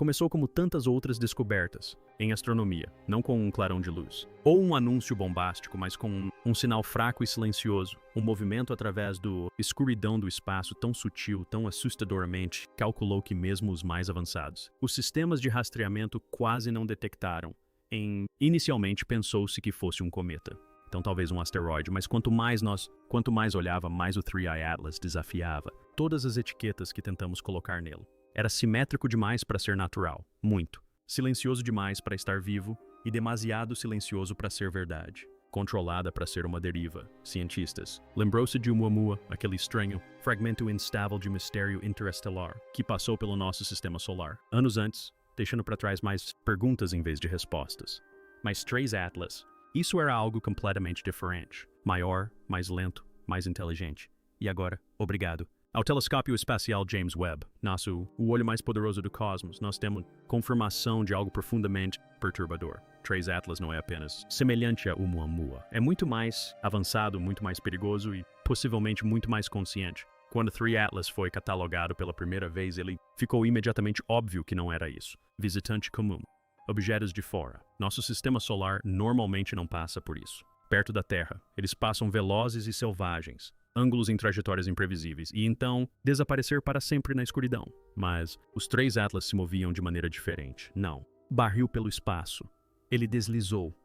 começou como tantas outras descobertas, em astronomia, não com um clarão de luz. Ou um anúncio bombástico, mas com um sinal fraco e silencioso, um movimento através do escuridão do espaço tão sutil, tão assustadoramente, calculou que mesmo os mais avançados, os sistemas de rastreamento quase não detectaram. Inicialmente pensou-se que fosse um cometa. Então talvez um asteroide, mas quanto mais olhava, mais o 3i Atlas desafiava todas as etiquetas que tentamos colocar nele. Era simétrico demais para ser natural, muito. Silencioso demais para estar vivo e demasiado silencioso para ser verdade. Controlada para ser uma deriva. Cientistas. Lembrou-se de Oumuamua, aquele estranho fragmento instável de mistério interestelar que passou pelo nosso sistema solar. Anos antes, deixando para trás mais perguntas em vez de respostas. Mas 3 Atlas. Isso era algo completamente diferente. Maior, mais lento, mais inteligente. E agora, obrigado. Ao telescópio espacial James Webb, o olho mais poderoso do cosmos, nós temos confirmação de algo profundamente perturbador. 3 Atlas não é apenas semelhante a Oumuamua. É muito mais avançado, muito mais perigoso e possivelmente muito mais consciente. Quando 3 Atlas foi catalogado pela primeira vez, ele ficou imediatamente óbvio que não era isso. Visitante comum. Objetos de fora. Nosso sistema solar normalmente não passa por isso. Perto da Terra, eles passam velozes e selvagens, ângulos em trajetórias imprevisíveis, e então desaparecer para sempre na escuridão. Mas os 3 Atlas se moviam de maneira diferente. Não. Barril pelo espaço. Ele deslizou.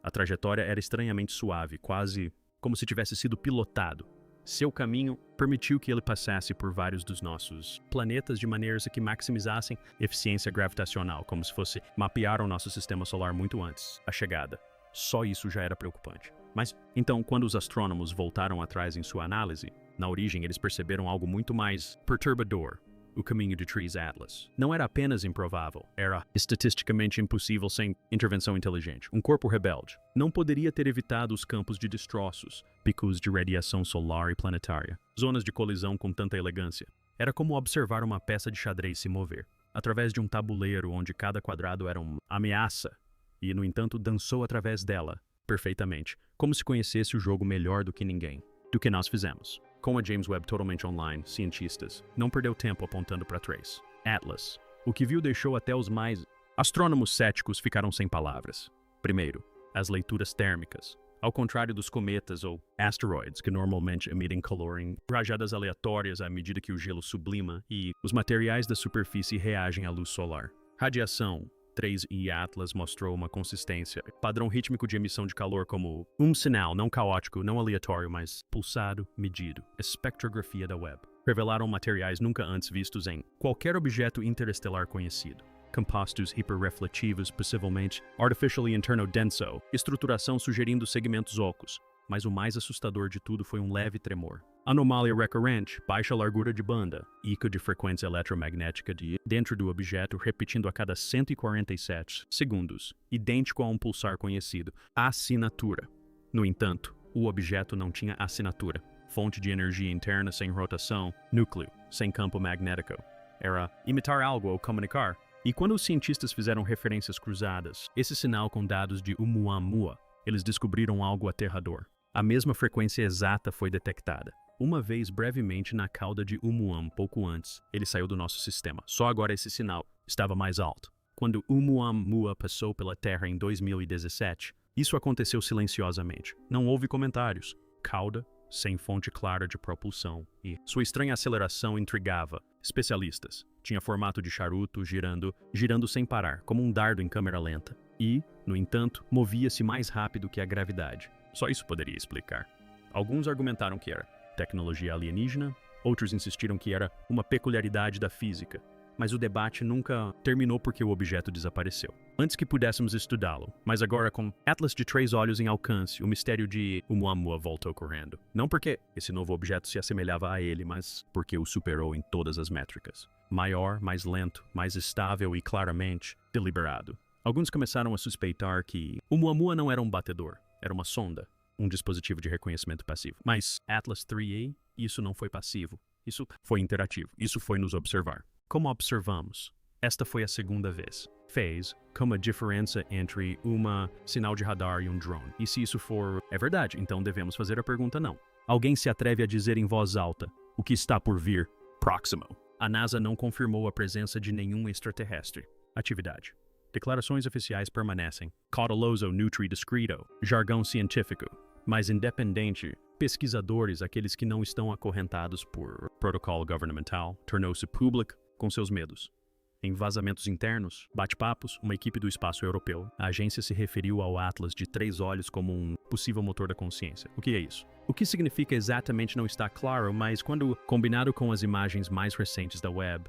A trajetória era estranhamente suave, quase como se tivesse sido pilotado. Seu caminho permitiu que ele passasse por vários dos nossos planetas de maneiras que maximizassem eficiência gravitacional, como se fosse mapear o nosso sistema solar muito antes da chegada. Só isso já era preocupante. Mas, então, quando os astrônomos voltaram atrás em sua análise, na origem eles perceberam algo muito mais perturbador. O caminho de 3 Atlas não era apenas improvável, era estatisticamente impossível sem intervenção inteligente. Um corpo rebelde não poderia ter evitado os campos de destroços, picos de radiação solar e planetária, zonas de colisão com tanta elegância. Era como observar uma peça de xadrez se mover, através de um tabuleiro onde cada quadrado era uma ameaça, e, no entanto, dançou através dela, perfeitamente, como se conhecesse o jogo melhor do que ninguém, do que nós fizemos. Com a James Webb totalmente online, cientistas não perdeu tempo apontando para 3 Atlas. O que viu deixou até os mais astrônomos céticos ficaram sem palavras. Primeiro, as leituras térmicas. Ao contrário dos cometas ou asteroides, que normalmente emitem calor em rajadas aleatórias à medida que o gelo sublima e os materiais da superfície reagem à luz solar. Radiação. 3i Atlas mostrou uma consistência, padrão rítmico de emissão de calor como um sinal não caótico, não aleatório, mas pulsado, medido. Espectrografia da Webb. Revelaram materiais nunca antes vistos em qualquer objeto interestelar conhecido. Compostos hiperrefletivos, possivelmente artificially interno denso, estruturação sugerindo segmentos ocos. Mas o mais assustador de tudo foi um leve tremor. Anomalia recorrente, baixa largura de banda, eco de frequência eletromagnética dentro do objeto repetindo a cada 147 segundos, idêntico a um pulsar conhecido. Assinatura. No entanto, o objeto não tinha assinatura. Fonte de energia interna sem rotação, núcleo, sem campo magnético. Era imitar algo ou comunicar. E quando os cientistas fizeram referências cruzadas, esse sinal com dados de Oumuamua, eles descobriram algo aterrador. A mesma frequência exata foi detectada. Uma vez brevemente na cauda de Oumuamua pouco antes, ele saiu do nosso sistema. Só agora esse sinal estava mais alto. Quando Oumuamua passou pela Terra em 2017, isso aconteceu silenciosamente. Não houve comentários. Cauda, sem fonte clara de propulsão, e sua estranha aceleração intrigava especialistas. Tinha formato de charuto girando sem parar, como um dardo em câmera lenta. E, no entanto, movia-se mais rápido que a gravidade. Só isso poderia explicar. Alguns argumentaram que era tecnologia alienígena, outros insistiram que era uma peculiaridade da física. Mas o debate nunca terminou porque o objeto desapareceu. Antes que pudéssemos estudá-lo, mas agora com Atlas de 3 olhos em alcance, o mistério de Oumuamua voltou correndo. Não porque esse novo objeto se assemelhava a ele, mas porque o superou em todas as métricas. Maior, mais lento, mais estável e claramente deliberado. Alguns começaram a suspeitar que Oumuamua não era um batedor, era uma sonda, um dispositivo de reconhecimento passivo. Mas Atlas 3A, isso não foi passivo, isso foi interativo, isso foi nos observar. Como observamos? Esta foi a segunda vez. Fez como a diferença entre sinal de radar e um drone. E se isso é verdade, então devemos fazer a pergunta não. Alguém se atreve a dizer em voz alta o que está por vir próximo. A NASA não confirmou a presença de nenhum extraterrestre. Atividade. Declarações oficiais permanecem. Cauteloso nutri discreto. Jargão científico. Mais independente. Pesquisadores, aqueles que não estão acorrentados por protocolo governamental, tornou-se público com seus medos. Em vazamentos internos, bate-papos, uma equipe do espaço europeu, a agência se referiu ao Atlas de 3 olhos como um possível motor da consciência. O que é isso? O que significa exatamente não está claro, mas quando combinado com as imagens mais recentes da web,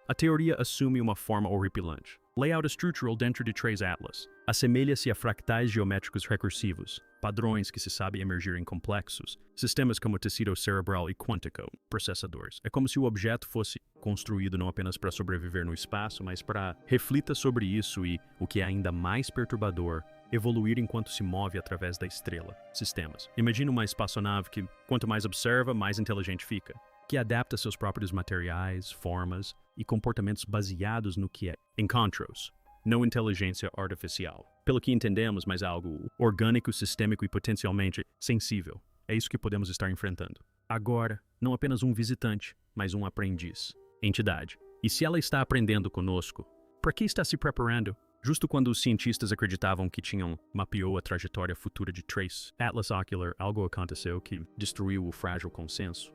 a teoria assume uma forma horripilante. Layout estrutural dentro de 3 Atlas. Assemelha-se a fractais geométricos recursivos, padrões que se sabe emergir em complexos, sistemas como tecido cerebral e quântico, processadores. É como se o objeto fosse construído não apenas para sobreviver no espaço, mas para reflita sobre isso e, o que é ainda mais perturbador, evoluir enquanto se move através da estrela. Sistemas. Imagina uma espaçonave que, quanto mais observa, mais inteligente fica, que adapta seus próprios materiais, formas e comportamentos baseados no que é encontros, não inteligência artificial. Pelo que entendemos, mas algo orgânico, sistêmico e potencialmente sensível. É isso que podemos estar enfrentando. Agora, não apenas um visitante, mas um aprendiz. Entidade. E se ela está aprendendo conosco, por que está se preparando? Justo quando os cientistas acreditavam que mapeou a trajetória futura de Trace Atlas Ocular, algo aconteceu que destruiu o frágil consenso.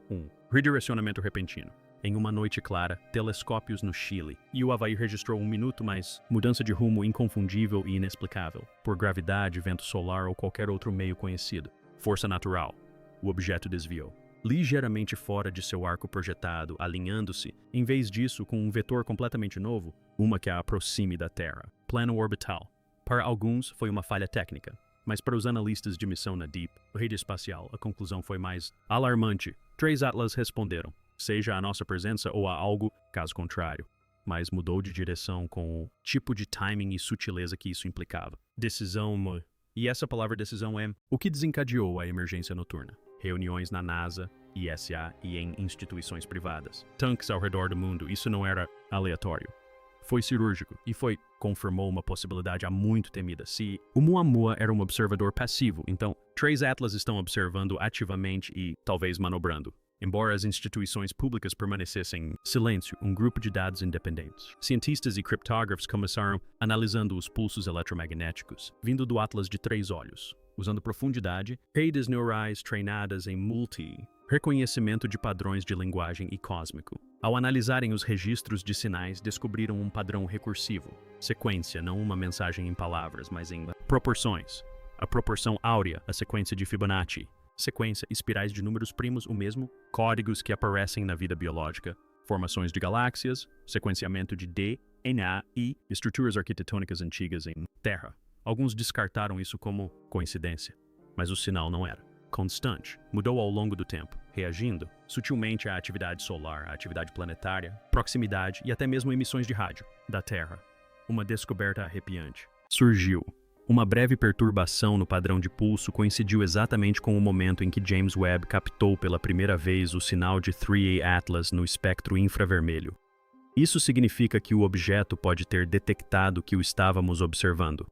Redirecionamento repentino. Em uma noite clara, telescópios no Chile, e o Havaí registrou 1 minuto, mas mudança de rumo inconfundível e inexplicável, por gravidade, vento solar ou qualquer outro meio conhecido. Força natural. O objeto desviou. Ligeiramente fora de seu arco projetado, alinhando-se, em vez disso com um vetor completamente novo, uma que a aproxime da Terra. Plano orbital. Para alguns, foi uma falha técnica, mas para os analistas de missão na Deep, rede espacial, a conclusão foi mais alarmante. 3 Atlas responderam, seja a nossa presença ou a algo, caso contrário, mas mudou de direção com o tipo de timing e sutileza que isso implicava. Decisão. E essa palavra decisão é o que desencadeou a emergência noturna. Reuniões na NASA, ISA e em instituições privadas. Tanques ao redor do mundo, isso não era aleatório. Foi cirúrgico e confirmou uma possibilidade há muito temida. Se o Muamua era um observador passivo, então 3 Atlas estão observando ativamente e talvez manobrando. Embora as instituições públicas permanecessem em silêncio, um grupo de dados independentes. Cientistas e criptógrafos começaram analisando os pulsos eletromagnéticos, vindo do Atlas de 3 olhos, usando profundidade, redes neurais treinadas em reconhecimento de padrões de linguagem e cósmico. Ao analisarem os registros de sinais, descobriram um padrão recursivo. Sequência, não uma mensagem em palavras, mas em proporções. A proporção áurea, a sequência de Fibonacci. Sequência, espirais de números primos, o mesmo. Códigos que aparecem na vida biológica. Formações de galáxias, sequenciamento de DNA e estruturas arquitetônicas antigas em Terra. Alguns descartaram isso como coincidência, mas o sinal não era constante. Mudou ao longo do tempo, reagindo sutilmente à atividade solar, à atividade planetária, proximidade e até mesmo emissões de rádio da Terra. Uma descoberta arrepiante. Surgiu. Uma breve perturbação no padrão de pulso coincidiu exatamente com o momento em que James Webb captou pela primeira vez o sinal de 3A Atlas no espectro infravermelho. Isso significa que o objeto pode ter detectado que o estávamos observando.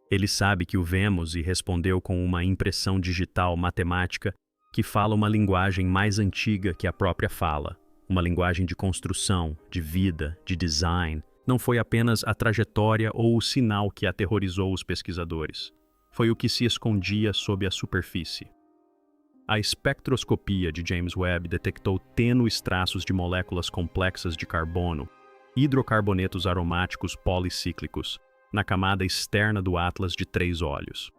Ele sabe que o vemos e respondeu com uma impressão digital matemática que fala uma linguagem mais antiga que a própria fala, uma linguagem de construção, de vida, de design. Não foi apenas a trajetória ou o sinal que aterrorizou os pesquisadores. Foi o que se escondia sob a superfície. A espectroscopia de James Webb detectou tênues traços de moléculas complexas de carbono, hidrocarbonetos aromáticos policíclicos, na camada externa do Atlas de 3 olhos.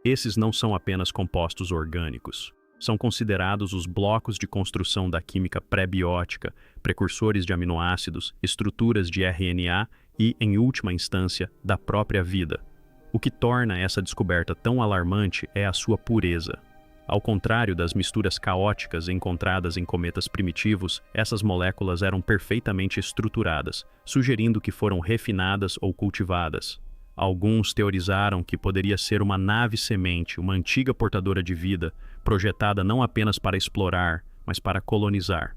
Esses não são apenas compostos orgânicos. São considerados os blocos de construção da química pré-biótica, precursores de aminoácidos, estruturas de RNA e, em última instância, da própria vida. O que torna essa descoberta tão alarmante é a sua pureza. Ao contrário das misturas caóticas encontradas em cometas primitivos, essas moléculas eram perfeitamente estruturadas, sugerindo que foram refinadas ou cultivadas. Alguns teorizaram que poderia ser uma nave-semente, uma antiga portadora de vida, projetada não apenas para explorar, mas para colonizar.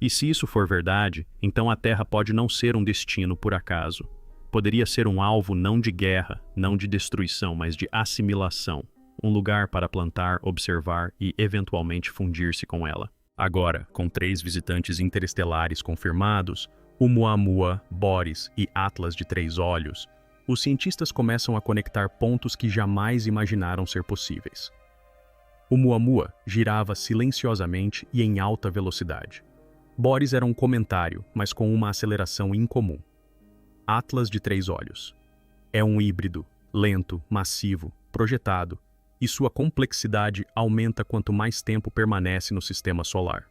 E se isso for verdade, então a Terra pode não ser um destino por acaso. Poderia ser um alvo não de guerra, não de destruição, mas de assimilação. Um lugar para plantar, observar e, eventualmente, fundir-se com ela. Agora, com 3 visitantes interestelares confirmados, Oumuamua, Boris e Atlas de 3 olhos, os cientistas começam a conectar pontos que jamais imaginaram ser possíveis. Oumuamua girava silenciosamente e em alta velocidade. Boris era um comentário, mas com uma aceleração incomum. Atlas de 3 olhos. É um híbrido, lento, massivo, projetado, e sua complexidade aumenta quanto mais tempo permanece no sistema solar.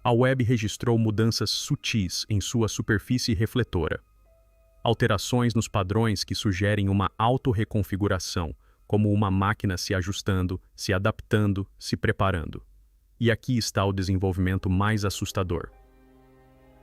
A Webb registrou mudanças sutis em sua superfície refletora. Alterações nos padrões que sugerem uma autorreconfiguração, como uma máquina se ajustando, se adaptando, se preparando. E aqui está o desenvolvimento mais assustador.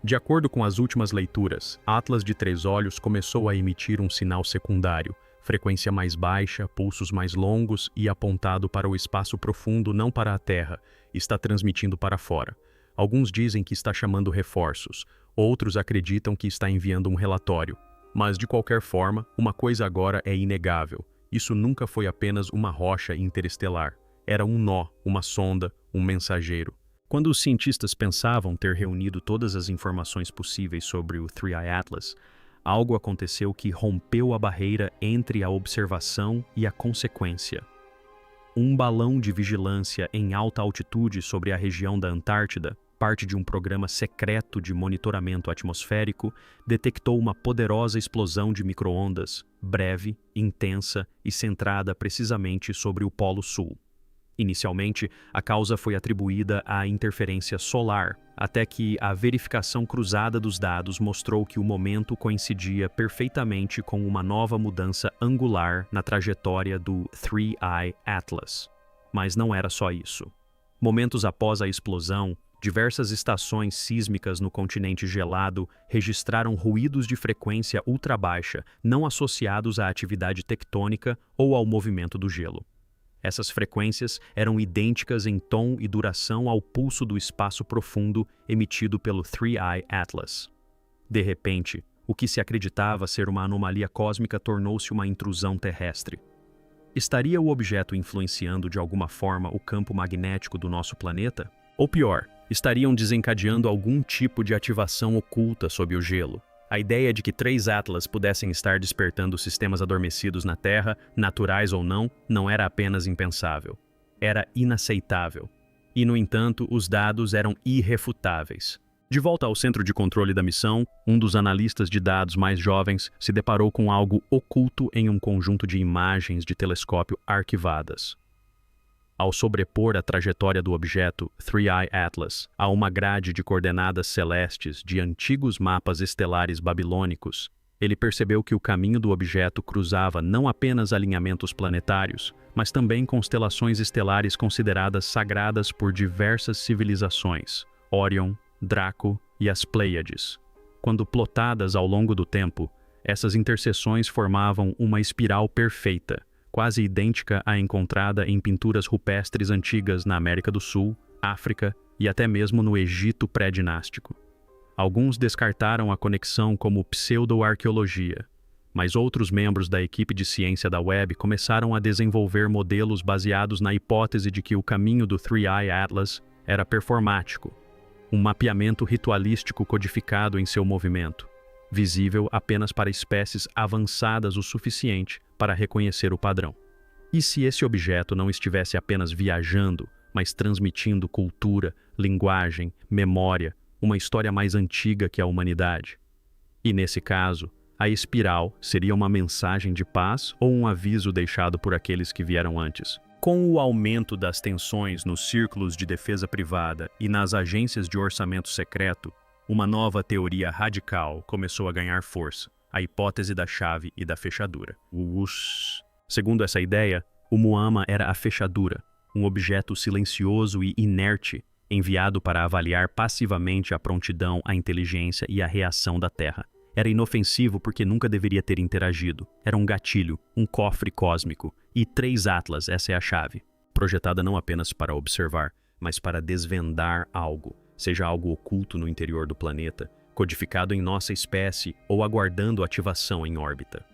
De acordo com as últimas leituras, Atlas de 3 olhos começou a emitir um sinal secundário, frequência mais baixa, pulsos mais longos e apontado para o espaço profundo, não para a Terra, está transmitindo para fora. Alguns dizem que está chamando reforços, outros acreditam que está enviando um relatório. Mas, de qualquer forma, uma coisa agora é inegável. Isso nunca foi apenas uma rocha interestelar. Era um nó, uma sonda, um mensageiro. Quando os cientistas pensavam ter reunido todas as informações possíveis sobre o 3I Atlas, algo aconteceu que rompeu a barreira entre a observação e a consequência. Um balão de vigilância em alta altitude sobre a região da Antártida, parte de um programa secreto de monitoramento atmosférico, detectou uma poderosa explosão de micro-ondas, breve, intensa e centrada precisamente sobre o Polo Sul. Inicialmente, a causa foi atribuída à interferência solar, até que a verificação cruzada dos dados mostrou que o momento coincidia perfeitamente com uma nova mudança angular na trajetória do 3I Atlas. Mas não era só isso. Momentos após a explosão, diversas estações sísmicas no continente gelado registraram ruídos de frequência ultrabaixa não associados à atividade tectônica ou ao movimento do gelo. Essas frequências eram idênticas em tom e duração ao pulso do espaço profundo emitido pelo 3I Atlas. De repente, o que se acreditava ser uma anomalia cósmica tornou-se uma intrusão terrestre. Estaria o objeto influenciando de alguma forma o campo magnético do nosso planeta? Ou pior, estariam desencadeando algum tipo de ativação oculta sob o gelo? A ideia de que 3 Atlas pudessem estar despertando sistemas adormecidos na Terra, naturais ou não era apenas impensável. Era inaceitável. E, no entanto, os dados eram irrefutáveis. De volta ao centro de controle da missão, um dos analistas de dados mais jovens se deparou com algo oculto em um conjunto de imagens de telescópio arquivadas. Ao sobrepor a trajetória do objeto 3I Atlas a uma grade de coordenadas celestes de antigos mapas estelares babilônicos, ele percebeu que o caminho do objeto cruzava não apenas alinhamentos planetários, mas também constelações estelares consideradas sagradas por diversas civilizações, Órion, Draco e as Pleiades. Quando plotadas ao longo do tempo, essas interseções formavam uma espiral perfeita, quase idêntica à encontrada em pinturas rupestres antigas na América do Sul, África e até mesmo no Egito pré-dinástico. Alguns descartaram a conexão como pseudo-arqueologia, mas outros membros da equipe de ciência da Webb começaram a desenvolver modelos baseados na hipótese de que o caminho do 3I Atlas era performático, um mapeamento ritualístico codificado em seu movimento, visível apenas para espécies avançadas o suficiente para reconhecer o padrão. E se esse objeto não estivesse apenas viajando, mas transmitindo cultura, linguagem, memória, uma história mais antiga que a humanidade? E nesse caso, a espiral seria uma mensagem de paz ou um aviso deixado por aqueles que vieram antes? Com o aumento das tensões nos círculos de defesa privada e nas agências de orçamento secreto, uma nova teoria radical começou a ganhar força, a hipótese da chave e da fechadura. Segundo essa ideia, o Oumuamua era a fechadura, um objeto silencioso e inerte, enviado para avaliar passivamente a prontidão, a inteligência e a reação da Terra. Era inofensivo porque nunca deveria ter interagido. Era um gatilho, um cofre cósmico. E 3 Atlas, essa é a chave. Projetada não apenas para observar, mas para desvendar algo, seja algo oculto no interior do planeta, codificado em nossa espécie ou aguardando ativação em órbita.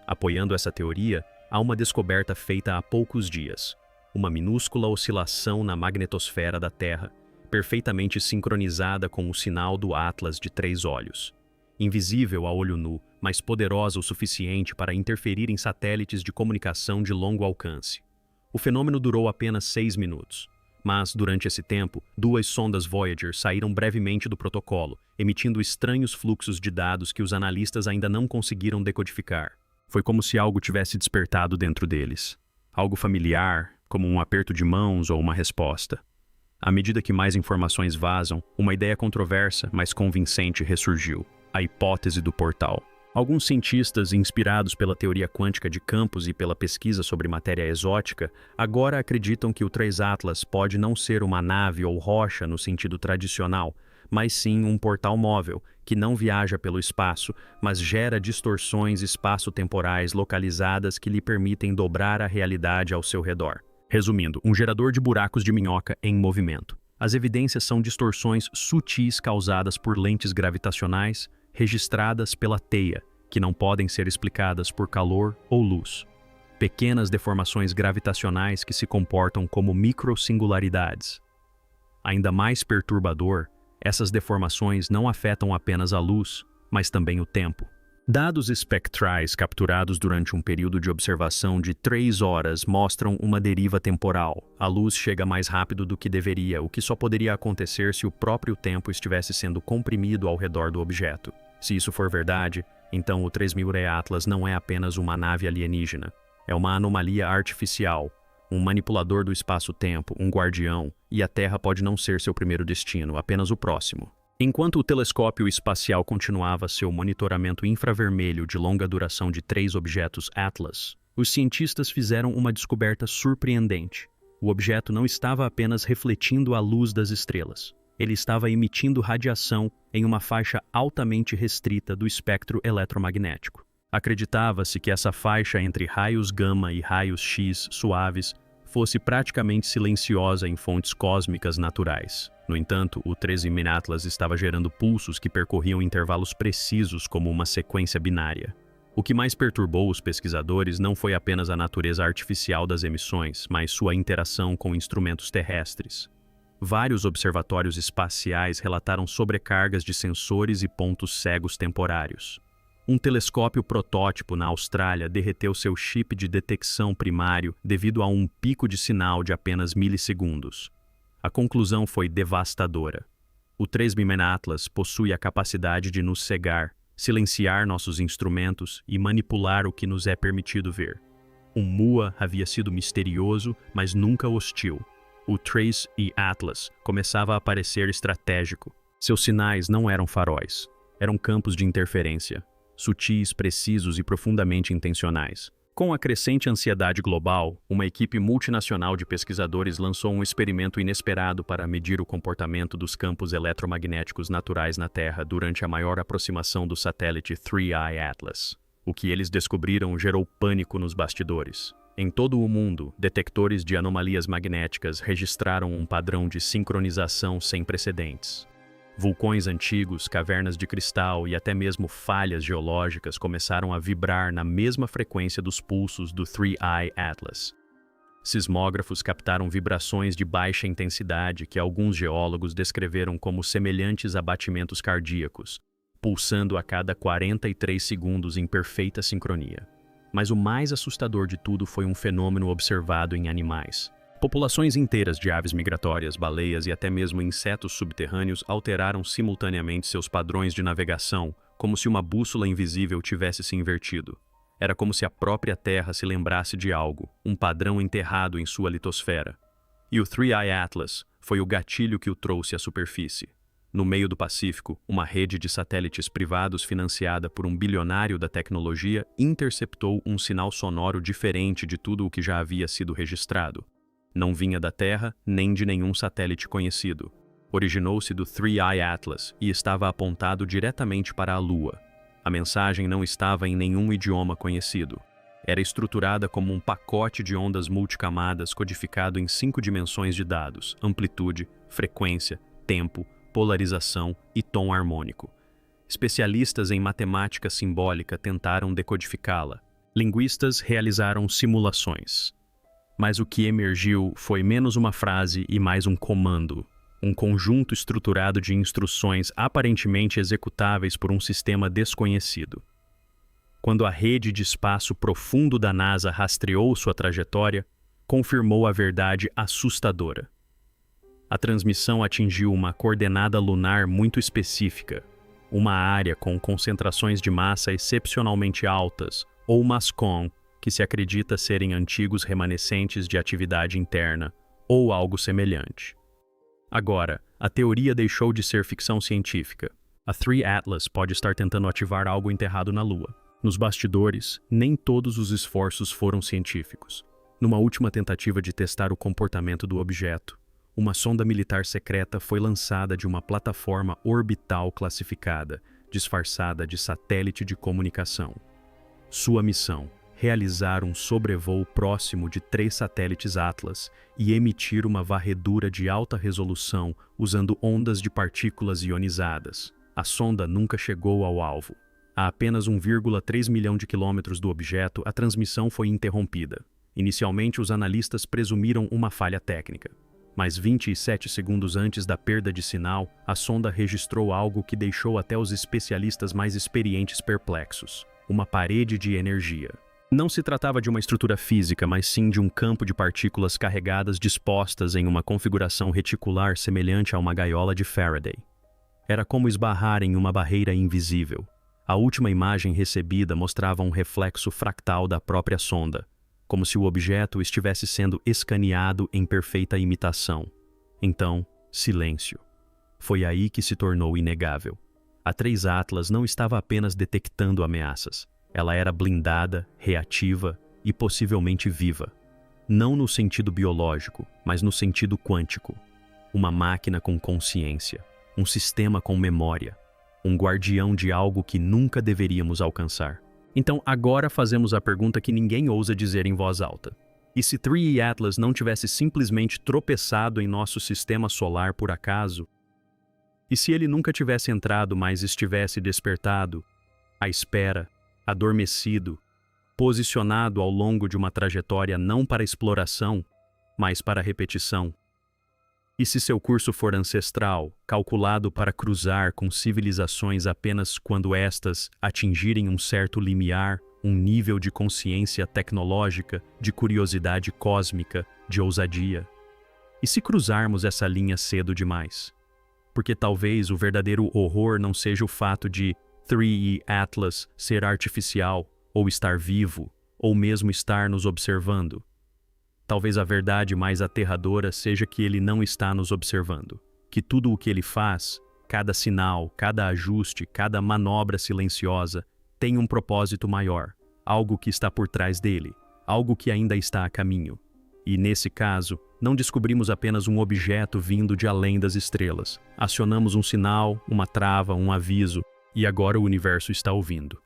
Apoiando essa teoria, há uma descoberta feita há poucos dias. Uma minúscula oscilação na magnetosfera da Terra, perfeitamente sincronizada com o sinal do Atlas de 3 olhos. Invisível a olho nu, mas poderosa o suficiente para interferir em satélites de comunicação de longo alcance. O fenômeno durou apenas 6 minutos. Mas, durante esse tempo, 2 sondas Voyager saíram brevemente do protocolo, emitindo estranhos fluxos de dados que os analistas ainda não conseguiram decodificar. Foi como se algo tivesse despertado dentro deles. Algo familiar, como um aperto de mãos ou uma resposta. À medida que mais informações vazam, uma ideia controversa, mas convincente ressurgiu: a hipótese do portal. Alguns cientistas, inspirados pela teoria quântica de campos e pela pesquisa sobre matéria exótica, agora acreditam que o 3 Atlas pode não ser uma nave ou rocha no sentido tradicional, mas sim um portal móvel, que não viaja pelo espaço, mas gera distorções espaço-temporais localizadas que lhe permitem dobrar a realidade ao seu redor. Resumindo, um gerador de buracos de minhoca em movimento. As evidências são distorções sutis causadas por lentes gravitacionais, registradas pela teia, que não podem ser explicadas por calor ou luz. Pequenas deformações gravitacionais que se comportam como microsingularidades. Ainda mais perturbador, essas deformações não afetam apenas a luz, mas também o tempo. Dados espectrais capturados durante um período de observação de 3 horas mostram uma deriva temporal. A luz chega mais rápido do que deveria, o que só poderia acontecer se o próprio tempo estivesse sendo comprimido ao redor do objeto. Se isso for verdade, então o 3000 Atlas não é apenas uma nave alienígena. É uma anomalia artificial, um manipulador do espaço-tempo, um guardião, e a Terra pode não ser seu primeiro destino, apenas o próximo. Enquanto o telescópio espacial continuava seu monitoramento infravermelho de longa duração de 3 objetos Atlas, os cientistas fizeram uma descoberta surpreendente. O objeto não estava apenas refletindo a luz das estrelas. Ele estava emitindo radiação em uma faixa altamente restrita do espectro eletromagnético. Acreditava-se que essa faixa entre raios gama e raios X suaves fosse praticamente silenciosa em fontes cósmicas naturais. No entanto, o 13 Atlas estava gerando pulsos que percorriam intervalos precisos como uma sequência binária. O que mais perturbou os pesquisadores não foi apenas a natureza artificial das emissões, mas sua interação com instrumentos terrestres. Vários observatórios espaciais relataram sobrecargas de sensores e pontos cegos temporários. Um telescópio protótipo na Austrália derreteu seu chip de detecção primário devido a um pico de sinal de apenas milissegundos. A conclusão foi devastadora. O 3000 Atlas possui a capacidade de nos cegar, silenciar nossos instrumentos e manipular o que nos é permitido ver. O MUA havia sido misterioso, mas nunca hostil. O 3 e Atlas começava a parecer estratégico. Seus sinais não eram faróis, eram campos de interferência, sutis, precisos e profundamente intencionais. Com a crescente ansiedade global, uma equipe multinacional de pesquisadores lançou um experimento inesperado para medir o comportamento dos campos eletromagnéticos naturais na Terra durante a maior aproximação do satélite 3I Atlas. O que eles descobriram gerou pânico nos bastidores. Em todo o mundo, detectores de anomalias magnéticas registraram um padrão de sincronização sem precedentes. Vulcões antigos, cavernas de cristal e até mesmo falhas geológicas começaram a vibrar na mesma frequência dos pulsos do 3I Atlas. Sismógrafos captaram vibrações de baixa intensidade que alguns geólogos descreveram como semelhantes a batimentos cardíacos, pulsando a cada 43 segundos em perfeita sincronia. Mas o mais assustador de tudo foi um fenômeno observado em animais. Populações inteiras de aves migratórias, baleias e até mesmo insetos subterrâneos alteraram simultaneamente seus padrões de navegação, como se uma bússola invisível tivesse se invertido. Era como se a própria Terra se lembrasse de algo, um padrão enterrado em sua litosfera. E o 3I Atlas foi o gatilho que o trouxe à superfície. No meio do Pacífico, uma rede de satélites privados financiada por um bilionário da tecnologia interceptou um sinal sonoro diferente de tudo o que já havia sido registrado. Não vinha da Terra nem de nenhum satélite conhecido. Originou-se do 3I Atlas e estava apontado diretamente para a Lua. A mensagem não estava em nenhum idioma conhecido. Era estruturada como um pacote de ondas multicamadas codificado em 5 dimensões de dados: amplitude, frequência, tempo, polarização e tom harmônico. Especialistas em matemática simbólica tentaram decodificá-la. Linguistas realizaram simulações. Mas o que emergiu foi menos uma frase e mais um comando. um conjunto estruturado de instruções aparentemente executáveis por um sistema desconhecido. Quando a rede de espaço profundo da NASA rastreou sua trajetória, confirmou a verdade assustadora. A transmissão atingiu uma coordenada lunar muito específica, uma área com concentrações de massa excepcionalmente altas, ou MASCOM, que se acredita serem antigos remanescentes de atividade interna, ou algo semelhante. Agora, a teoria deixou de ser ficção científica. A 3 Atlas pode estar tentando ativar algo enterrado na Lua. Nos bastidores, nem todos os esforços foram científicos. Numa última tentativa de testar o comportamento do objeto, uma sonda militar secreta foi lançada de uma plataforma orbital classificada, disfarçada de satélite de comunicação. Sua missão: realizar um sobrevoo próximo de 3 satélites Atlas e emitir uma varredura de alta resolução usando ondas de partículas ionizadas. A sonda nunca chegou ao alvo. A apenas 1,3 milhão de quilômetros do objeto, a transmissão foi interrompida. Inicialmente, os analistas presumiram uma falha técnica. Mas 27 segundos antes da perda de sinal, a sonda registrou algo que deixou até os especialistas mais experientes perplexos: uma parede de energia. Não se tratava de uma estrutura física, mas sim de um campo de partículas carregadas dispostas em uma configuração reticular semelhante a uma gaiola de Faraday. Era como esbarrar em uma barreira invisível. A última imagem recebida mostrava um reflexo fractal da própria sonda, como se o objeto estivesse sendo escaneado em perfeita imitação. Então, silêncio. Foi aí que se tornou inegável. A 3 Atlas não estava apenas detectando ameaças. Ela era blindada, reativa e possivelmente viva. Não no sentido biológico, mas no sentido quântico. Uma máquina com consciência, um sistema com memória, um guardião de algo que nunca deveríamos alcançar. Então, agora fazemos a pergunta que ninguém ousa dizer em voz alta. E se 3 Atlas não tivesse simplesmente tropeçado em nosso sistema solar por acaso? E se ele nunca tivesse entrado, mas estivesse despertado, à espera, adormecido, posicionado ao longo de uma trajetória não para exploração, mas para repetição? E se seu curso for ancestral, calculado para cruzar com civilizações apenas quando estas atingirem um certo limiar, um nível de consciência tecnológica, de curiosidade cósmica, de ousadia? E se cruzarmos essa linha cedo demais? Porque talvez o verdadeiro horror não seja o fato de 3 Atlas ser artificial, ou estar vivo, ou mesmo estar nos observando. Talvez a verdade mais aterradora seja que ele não está nos observando, que tudo o que ele faz, cada sinal, cada ajuste, cada manobra silenciosa, tem um propósito maior, algo que está por trás dele, algo que ainda está a caminho. E, nesse caso, não descobrimos apenas um objeto vindo de além das estrelas. Acionamos um sinal, uma trava, um aviso, e agora o universo está ouvindo.